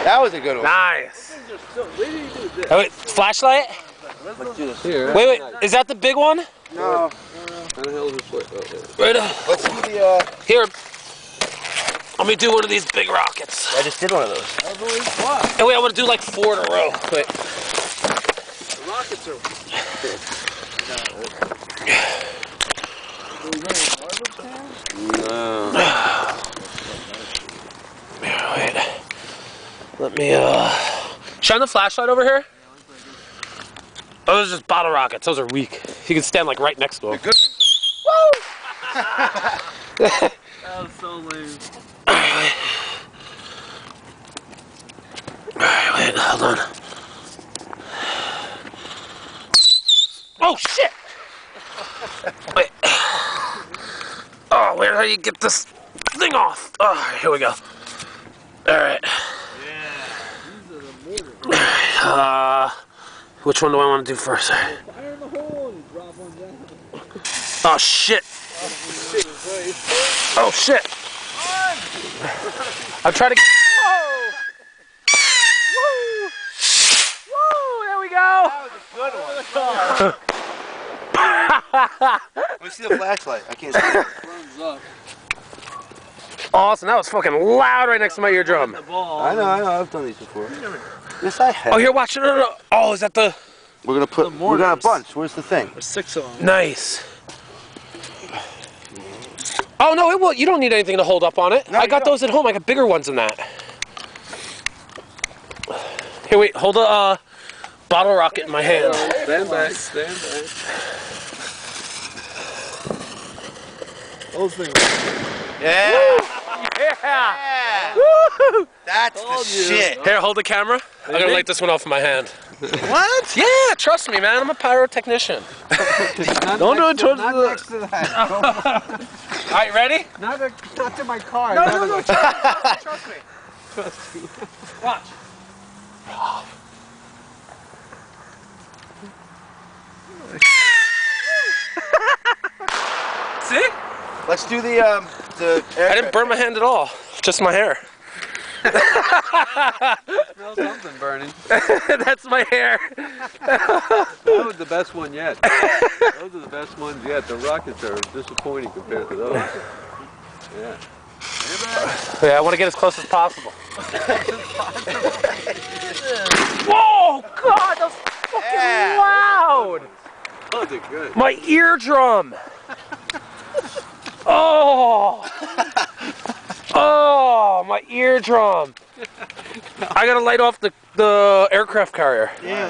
That was a good one. Nice. Where do you do this? Oh, wait, flashlight? Let's do this. Here. Wait, is that the big one? No. How the hell is this way? Right. Let's do the. Here. Let me do one of these big rockets. I just did one of those. Oh wait, I want to do like 4 in a row. Wait. The rockets are. No. Wait. Let me shine the flashlight over here. Oh, those are just bottle rockets. Those are weak. You can stand like right next to them. Good ones. Woo! That was so lame. Alright, wait, hold on. Oh shit! Wait. Oh, where do you get this thing off? Oh, here we go. Alright. Which one do I want to do first? Fire in the hole and drop one down. Oh shit! Oh shit! I'm trying to. Whoa! Woo! Woo! There we go! That was a good one. Let me see the flashlight. I can't see it. Runs up. Awesome! That was fucking loud right next to my eardrum. The ball. I know. I've done these before. Yes, I have. Oh, here, watch it. No. Oh, is that the? We're gonna put. We got a bunch. Where's the thing? There's 6 of them. Nice. Oh no, it will. You don't need anything to hold up on it. No, I got those at home. I got bigger ones than that. Here, wait. Hold a bottle rocket in my hand. Stand back. Stand back. Those things. Yeah. Yeah. Woo! That's the shit. Here, hold the camera. I'm gonna light this one off in my hand. What? Yeah, trust me, man. I'm a pyrotechnician. Don't do it towards Not the... next to that. All right, ready? Not to my car. No. Trust me. Watch. See? Let's do the I didn't burn my hand at all. Just my hair. Smell something burning. That's my hair. That was the best one yet. Those are the best ones yet. The rockets are disappointing compared to those. Yeah. Yeah, I want to get as close as possible. Whoa, God, that's fucking loud. Those are good. My eardrum. Oh. Oh, my eardrum. I gotta light off the aircraft carrier. Yeah.